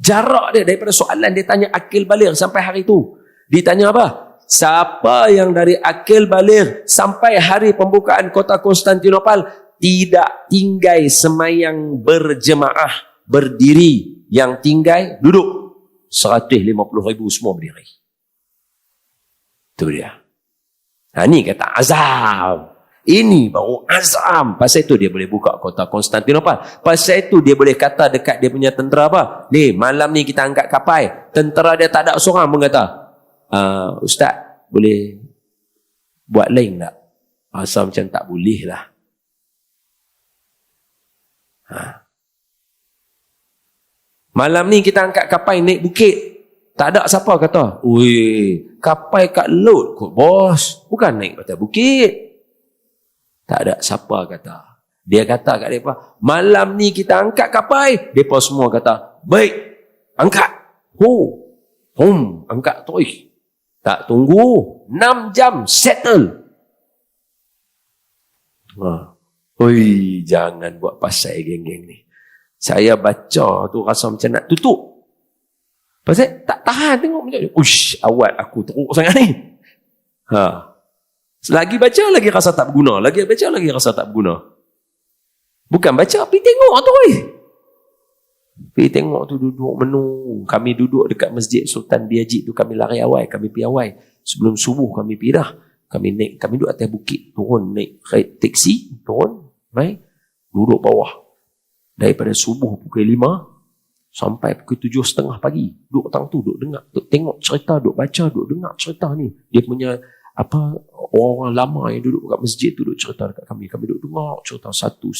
Jarak dia daripada soalan dia tanya akil baligh sampai hari tu. Ditanya apa? Siapa yang dari akil baligh sampai hari pembukaan kota Konstantinopel tidak tinggal semayang berjemaah berdiri. Yang tinggal duduk. 150,000 semua berdiri. Itu dia. Ni kata azam. Ini baru azam. Pasal itu dia boleh buka kota Konstantinopel. Pasal itu dia boleh kata dekat dia punya tentera apa? Ni malam ni kita angkat kapal. Tentera dia tak ada seorang pun kata, Ustaz boleh buat lain tak? Asal macam tak boleh lah. Malam ni kita angkat kapal naik bukit. Tak ada siapa kata, "Ui, kapal kat laut kot, bos. Bukan naik atas bukit." Tak ada siapa kata. Dia kata kat mereka, "Malam ni kita angkat kapal." Mereka semua kata, "Baik, angkat." Angkat terus. Tak tunggu 6 jam settle. Jangan buat pasal geng-geng ni. Saya baca tu rasa macam nak tutup. Pasal tak tahan tengok macam ni. Awat aku teruk sangat ni. Selagi baca lagi rasa tak berguna. Lagi baca lagi rasa tak berguna. Bukan baca, pergi tengok tu. Pergi tengok tu duduk menung. Kami duduk dekat Masjid Sultan Biajid tu. Kami lari awal. Kami pergi awal. Sebelum subuh kami pergi dah. Kami duduk atas bukit. Turun naik teksi. Turun. Duduk bawah. Daripada subuh pukul 5 sampai pukul 7.30 pagi. Duduk tang tu. Duduk dengar. Duduk tengok cerita. Duduk baca. Duduk dengar cerita ni. Dia punya orang lama yang duduk kat masjid tu duduk cerita dekat kami. Kami duduk dengar cerita satu.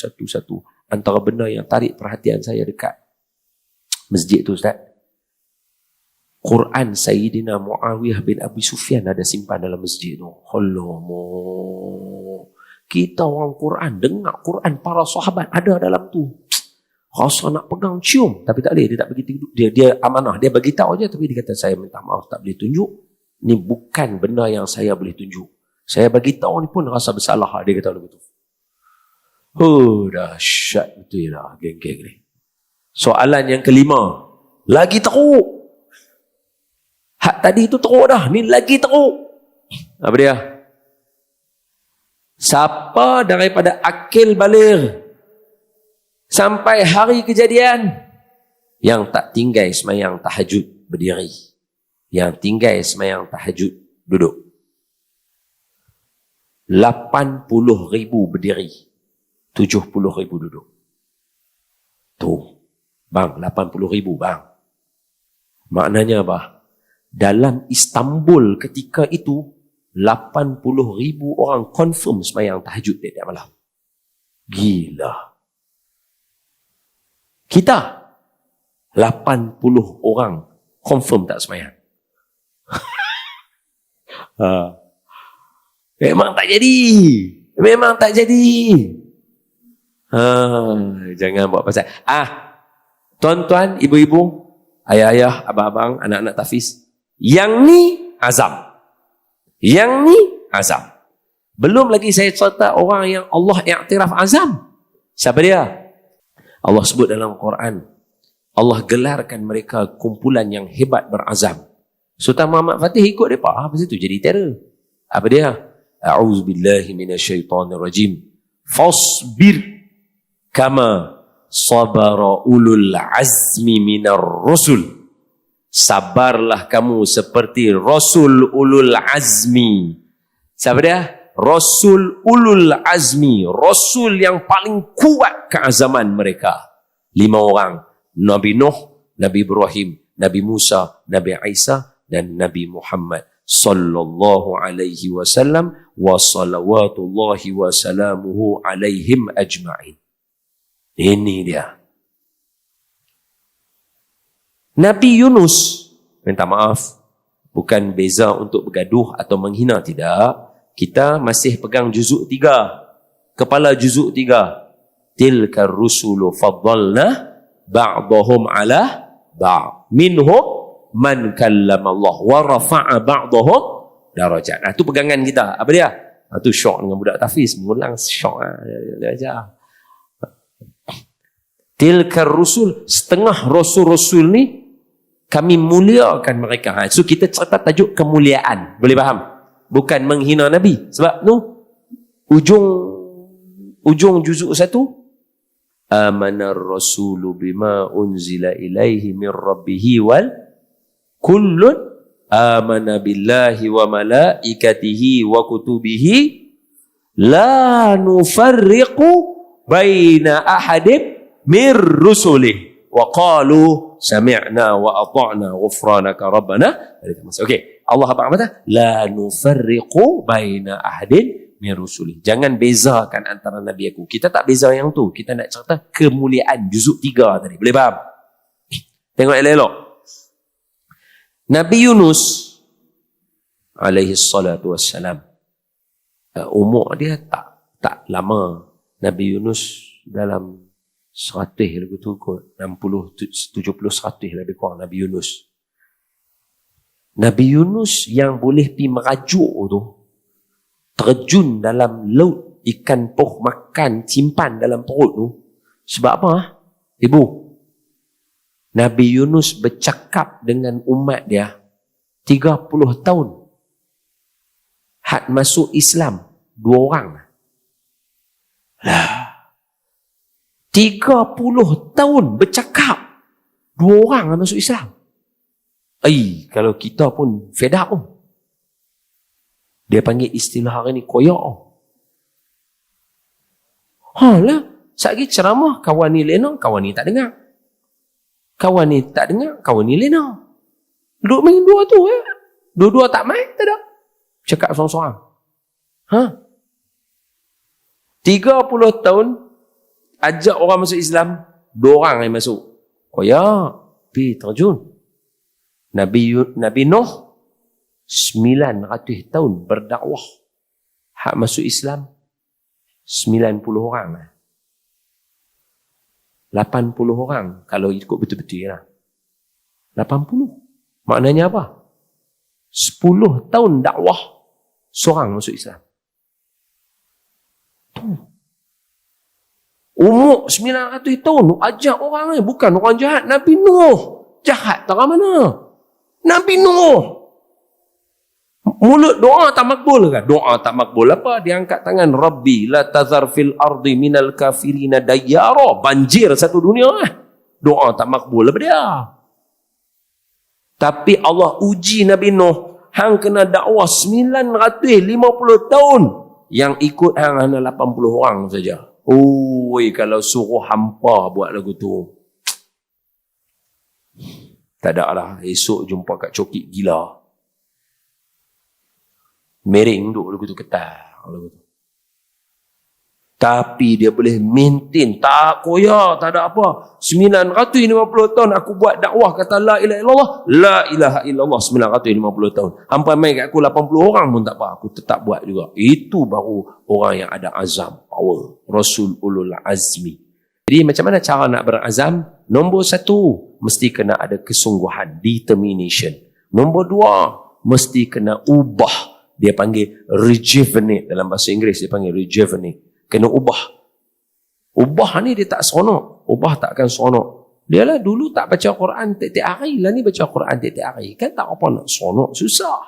Antara benda yang tarik perhatian saya dekat masjid tu, Ustaz, Quran Sayyidina Muawiyah bin Abi Sufyan ada simpan dalam masjid tu. Alamak. Kita orang Quran, dengar Quran para sahabat ada dalam tu. Rasa nak pegang cium, tapi tak boleh. Dia tak bagi tunjuk. Dia amanah. Dia bagi tahu je, tapi dia kata, "Saya minta maaf, tak boleh tunjuk. Ni bukan benda yang saya boleh tunjuk. Saya bagi tahu ni pun rasa bersalah." Dia kata begitu. Dahsyat betul lah geng-geng ni. Soalan yang kelima. Lagi teruk. Hak tadi tu teruk dah. Ni lagi teruk. Apa dia? Siapa daripada akil baligh sampai hari kejadian yang tak tinggal semayang tahajud berdiri, yang tinggal semayang tahajud duduk, 80,000 berdiri, 70,000 duduk. Tu bang, 80,000 bang. Maknanya apa? Dalam Istanbul ketika itu 80,000 orang confirm semayang tahajud tiap malam. Gila. Kita 80 orang confirm tak semayang. Memang tak jadi. Memang tak jadi. Jangan buat pasal. Tuan-tuan, ibu-ibu, ayah-ayah, abang-abang, anak-anak tahfiz, yang ni azam. Yang ni azam. Belum lagi saya cerita orang yang Allah iktiraf azam. Siapa dia? Allah sebut dalam Quran. Allah gelarkan mereka kumpulan yang hebat berazam. Sultan Muhammad Fatih ikut mereka. Pasal itu jadi terror. Apa dia? A'udzubillahi minasyaitonirrajim. Fasbir kama sabara ulul azmi minar rusul. Sabarlah kamu seperti Rasul ulul azmi. Siapa dia? Rasul ulul azmi. Rasul yang paling kuat keazaman mereka. 5 orang. Nabi Nuh, Nabi Ibrahim, Nabi Musa, Nabi Isa, dan Nabi Muhammad sallallahu alaihi wasallam wa salawatullahi wa salamuhu alaihim ajma'in. Ini dia. Nabi Yunus, minta maaf, bukan beza untuk bergaduh atau menghina, tidak. Kita masih pegang juzuk 3. Kepala juzuk 3. Tilkar rusulu faddalna ba'dahum ala ba'd. Minhum man kallama Allah wa rafa'a ba'dahum darajat. Itu pegangan kita. Apa dia? Itu syok dengan budak tahfiz. Mengulang syok. Dia ajar. Tilkar rusul, setengah rasul-rasul ni kami muliakan mereka. So kita cerita tajuk kemuliaan. Boleh faham? Bukan menghina Nabi. Sebab tu ujung juzuk 1, amanar rasulu bima unzila ilaihi min rabbihi wal kullun amana billahi wa malaikatihi wa kutubihi la nufarriqu baina ahadim min rusulih wa qalu sami'na wa ata'na ghufranaka rabbana. Okey, Allah apa kata? La nufarriqu baina ahadin min rusulih. Jangan bezakan antara nabi aku. Kita tak beza yang tu. Kita nak cerita kemuliaan juzuk 3 tadi. Boleh faham? Tengok elok-elok. Nabi Yunus alaihi salatu wassalam, umur dia tak lama. Nabi Yunus dalam 100 lagu tu kot, 60, 70, 100 lebih kurang Nabi Yunus. Nabi Yunus yang boleh pergi merajuk tu, terjun dalam laut, ikan poh makan, simpan dalam perut tu. Sebab apa? Ibu, Nabi Yunus bercakap dengan umat dia 30 tahun. Had masuk Islam 2 orang. Lah, 30 tahun bercakap 2 orang masuk Islam. Kalau kita pun fed up. Dia panggil istilah hari ni koyak. Lah, sekali ceramah, kawan ni lena, kawan ni tak dengar. Kawan ni tak dengar, kawan ni lena. Duduk main dua tu. Dua-dua tak main, tak ada. Cakap seorang-seorang. 30 tahun, ajak orang masuk Islam, 2 orang yang masuk. Koyak, pergi terjun. Nabi Nuh 900 tahun berdakwah. Hak masuk Islam 90 orang. 80 orang kalau ikut betul-betul lah. 80. Maknanya apa? 10 tahun dakwah, seorang masuk Islam. Umur 900 tahun ajak orang ni, bukan orang jahat. Nabi Nuh jahat tak mana? Nabi Nuh mulut doa tak makbul kan? Doa tak makbul apa? Dia angkat tangan, Rabbi la tazar fil ardi minal kafirina dayyara. Banjir satu dunia. Doa tak makbul apa dia? Tapi Allah uji Nabi Nuh. Hang kena dakwah 950 tahun. Yang ikut hang hanya 80 orang saja. Kalau suruh hampa buat lagu tu, tak ada lah. Esok jumpa kat cokit gila. Mering duk lagu tu, ketar lagu tu. Tapi dia boleh maintain, tak koyak, tak ada apa. 950 tahun aku buat dakwah kata la ilaha illallah, la ilaha illallah 950 tahun. Hampa main kat aku 80 orang pun tak apa, aku tetap buat juga. Itu baru orang yang ada azam, power. Rasul ulul azmi. Jadi macam mana cara nak berazam? Nombor 1, mesti kena ada kesungguhan, determination. Nombor 2, mesti kena ubah. Dia panggil rejuvenate, dalam bahasa Inggeris dia panggil rejuvenate. Kena ubah. Ubah ni dia tak seronok. Ubah tak akan seronok. Dia lah dulu tak baca Quran tiap-tiap hari, lah ni baca Quran tiap-tiap hari. Kan tak apa nak seronok, susah.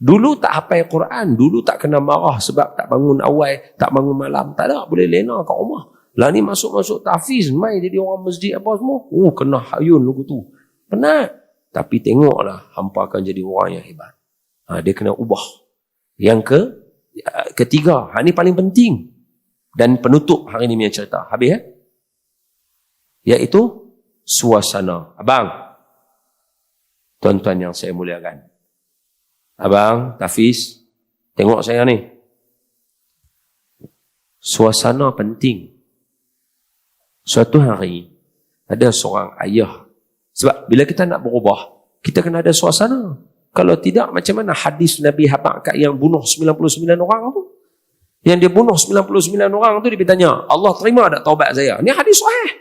Dulu tak hafal Quran, dulu tak kena marah sebab tak bangun awal, tak bangun malam. Tak ada, boleh lena kat rumah. Lah ni masuk-masuk tahfiz, main jadi orang masjid apa semua. Kena hayun lagu tu. Penat. Tapi tengoklah, hampa akan jadi orang yang hebat. Dia kena ubah. Yang ketiga, ni paling penting. Dan penutup hari ni punya cerita. Habis iaitu suasana. Abang, tuan-tuan yang saya muliakan. Abang, Tafiz, tengok saya ni. Suasana penting. Suatu hari, ada seorang ayah. Sebab bila kita nak berubah, kita kena ada suasana. Kalau tidak, macam mana hadis Nabi Habakak yang bunuh 99 orang tu? Yang dia bunuh 99 orang tu, dia bertanya, Allah terima tak taubat saya? Ni hadis sahih.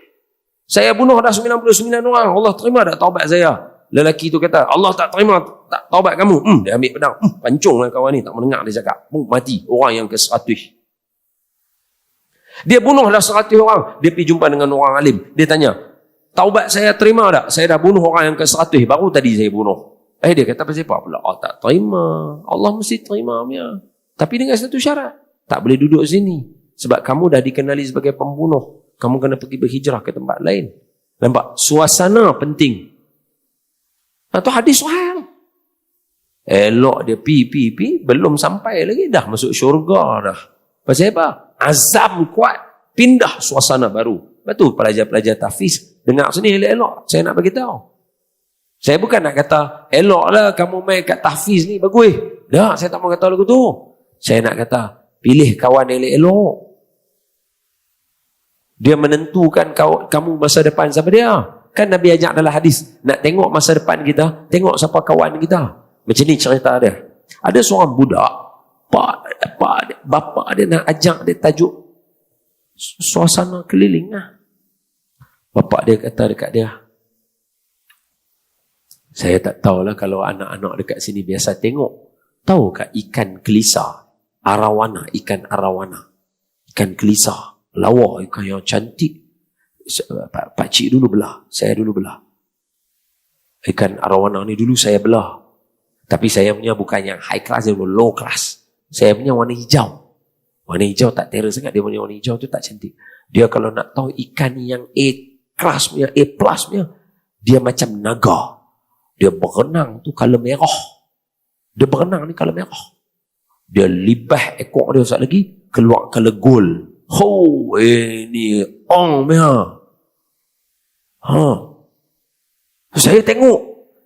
Saya bunuh dah 99 orang, Allah terima tak taubat saya? Lelaki tu kata, Allah tak terima tak taubat kamu. Dia ambil pedang, pancunglah kawan ni, tak mendengar dia cakap. Mati, orang yang ke-100. Dia bunuh dah 100 orang, dia pergi jumpa dengan orang alim. Dia tanya, taubat saya terima tak? Saya dah bunuh orang yang ke-100, baru tadi saya bunuh. Dia kata pasal apa pula? Tak terima. Allah mesti terima punya. Tapi dengan satu syarat. Tak boleh duduk sini. Sebab kamu dah dikenali sebagai pembunuh. Kamu kena pergi berhijrah ke tempat lain. Nampak? Suasana penting. Itu hadis sahih. Elok dia pi. Belum sampai lagi. Dah masuk syurga dah. Pasal apa? Azam kuat. Pindah suasana baru. Betul pelajar-pelajar tahfiz. Dengar sini elok-elok. Saya nak bagi tahu. Saya bukan nak kata, eloklah kamu main kat tahfiz ni, bagus. Tak, saya tak mau kata lagu tu. Saya nak kata, pilih kawan elok-elok. Dia menentukan kamu masa depan sama dia. Kan Nabi ajak dalam hadis, nak tengok masa depan kita, tengok siapa kawan kita. Macam ni cerita dia. Ada seorang budak, bapa dia nak ajak dia tajuk suasana keliling lah. Bapa dia kata dekat dia, saya tak tahulah kalau anak-anak dekat sini biasa tengok. Tahukah ikan kelisa? Arawana, ikan arawana. Ikan kelisa. Lawa, ikan yang cantik. Pakcik dulu belah. Saya dulu belah. Ikan arawana ni dulu saya belah. Tapi saya punya bukan yang high class, dia low class. Saya punya warna hijau. Warna hijau tak terror sangat. Dia punya warna hijau tu tak cantik. Dia kalau nak tahu ikan yang A class punya, A plus punya, dia macam naga. Dia berenang tu color merah. Dia berenang ni color merah. Dia libah ekor dia sekali lagi, keluar color gold. Ini ong punya. Saya tengok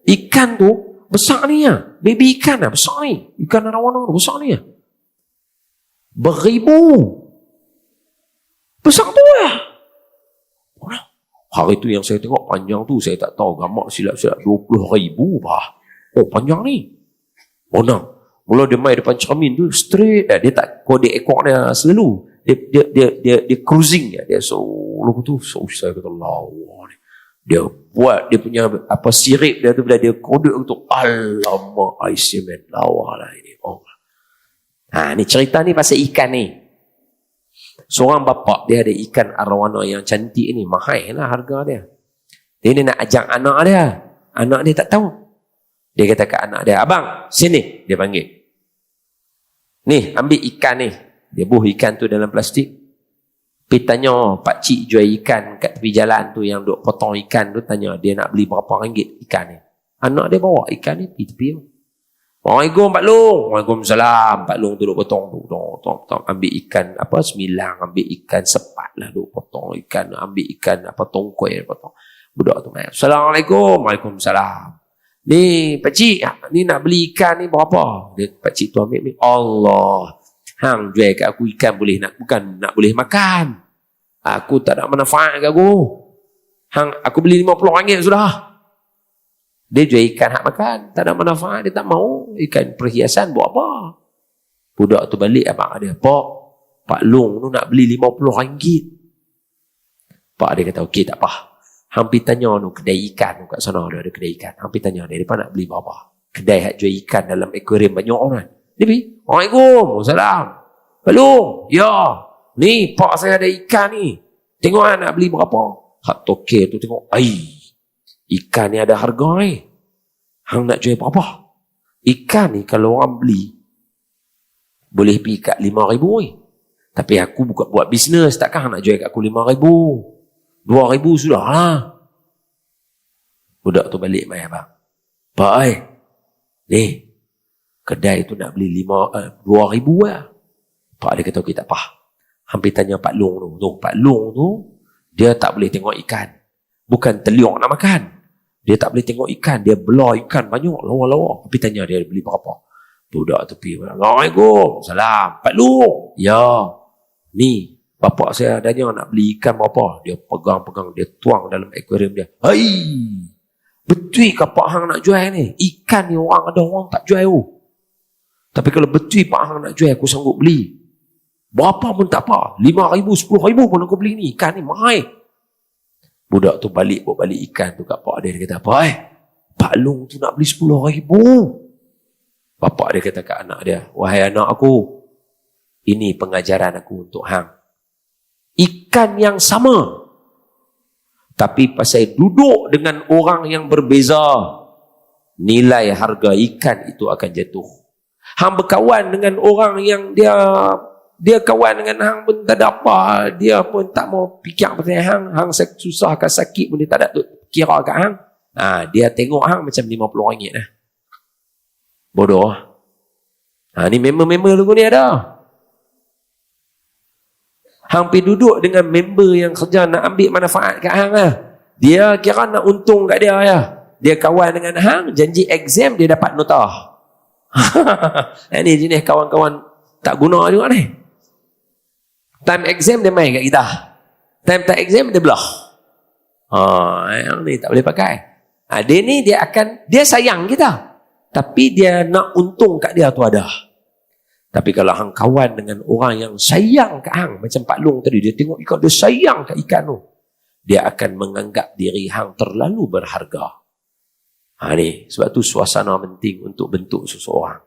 ikan tu besar ni ya. Baby ikan lah besar ni. Ikan arawana tu besar ni ya. Beribu. Besar tu ya. Hari tu yang saya tengok panjang tu, saya tak tahu gambar silap-silap 20,000 bah. Oh panjang ni. Nah. Mula dia main depan cermin tu straight. Dia tak kode ekor dia selalu. Dia cruising ya. Dia lagu tu saya kata lawa ni. Dia buat dia punya apa sirip dia tu bila dia kode tu, alamak Aisyah lawa lah ini. Ni cerita ni pasal ikan ni. Seorang bapa dia ada ikan arawana yang cantik ni, mahal lah harga dia. Dia nak ajak anak dia. Anak dia tak tahu. Dia kata kat anak dia, abang sini, dia panggil. Ni ambil ikan ni. Dia buh ikan tu dalam plastik. Pergi tanya pakcik jual ikan kat tepi jalan tu yang duk potong ikan tu, tanya dia nak beli berapa ringgit ikan ni. Anak dia bawa ikan ni pergi tepi tu. Assalamualaikum Pak Long. Waalaikumsalam. Pak Long tu duk potong tu. Potong. Ambil ikan apa semilang, ambil ikan sepat lah duk potong ikan, ambil ikan apa tongkoi potong. Budak tu main. Assalamualaikum. Waalaikumsalam. Ni pakcik, ni nak beli ikan ni berapa? Dia pakcik tu ambil. Allah. Hang jual kat aku ikan boleh nak, bukan nak boleh makan. Aku tak ada manfaat kat aku. Hang aku beli RM50 sudah. Dia jual ikan hak makan, tak ada manfaat, dia tak mau. Ikan perhiasan buat apa? Budak tu balik abang dia, Pak Long tu nak beli RM50. Pak dia kata, okey tak apa. Hampir tanya tu kedai ikan tu kat sana ada kedai ikan. Hampir tanya dia, depa nak beli berapa? Kedai hak jual ikan dalam akuarium banyak orang. Dia pergi, Assalamualaikum, salam. Pak Long, ya. Ni pak saya ada ikan ni. Tengok nak beli berapa? Hak tokek tu tengok, ikan ni ada harga ni. Hang nak jual berapa? Ikan ni kalau orang beli boleh pergi kat RM5,000 ni. Tapi aku buat bisnes, takkan hang nak jual kat aku RM5,000. RM2,000 sudah lah. Budak tu balik mai abang. Pak ni kedai tu nak beli RM2,000 lah. Pak dia kata okey tak apa. Hampir tanya Pak Long tu. Pak Long tu dia tak boleh tengok ikan. Bukan teliok nak makan. Dia tak boleh tengok ikan. Dia belah ikan banyak. Lawa-lawa. Tapi tanya dia beli berapa. Budak tu pergi. Assalamualaikum. Salam. Pak Long. Ya. Ni. Bapak saya adanya nak beli ikan berapa. Dia pegang-pegang. Dia tuang dalam akuarium dia. Betul ke Pak Hang nak jual ni? Ikan ni ada orang tak jual. Tapi kalau betul Pak Hang nak jual, aku sanggup beli. Berapa pun tak apa. RM5,000, RM10,000 pun aku beli ni. Ikan ni mahal. Budak tu bawa balik ikan tu kat pak dia. Dia kata, Pak Long tu nak beli RM10,000. Bapak dia kata kat anak dia, wahai anak aku, ini pengajaran aku untuk hang. Ikan yang sama, tapi pasal duduk dengan orang yang berbeza, nilai harga ikan itu akan jatuh. Hang berkawan dengan orang yang dia kawan dengan hang pun tak ada apa. Dia pun tak mau fikir pasal hang. Hang susah ke sakit pun dia tak ada kira kat hang. Dia tengok hang macam RM50 lah. Bodoh. Ni member-member lagu ni ada. Hang pergi duduk dengan member yang kerja nak ambil manfaat kat hang lah. Dia kira nak untung kat dia ya. Dia kawan dengan hang, janji exam dia dapat nota. Ini jenis kawan-kawan tak guna juga ni. Time exam dia main kat kita. Time tak exam dia belah. Yang ni tak boleh pakai. Dia ni dia sayang kita. Tapi dia nak untung kat dia tu ada. Tapi kalau hang kawan dengan orang yang sayang kat hang, macam Pak Long tadi, dia tengok ikan, dia sayang kat ikan tu, dia akan menganggap diri hang terlalu berharga. Ni, sebab tu suasana penting untuk bentuk seseorang.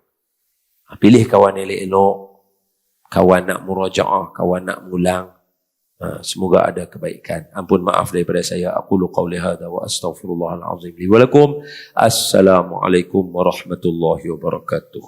Pilih kawan elok-elok, kawan nak murajaah, kawan nak mulang. Semoga ada kebaikan. Ampun maaf daripada saya. Aqulu qawli hadha wa astaghfirullahal azim li wa lakum. Assalamualaikum warahmatullahi wabarakatuh.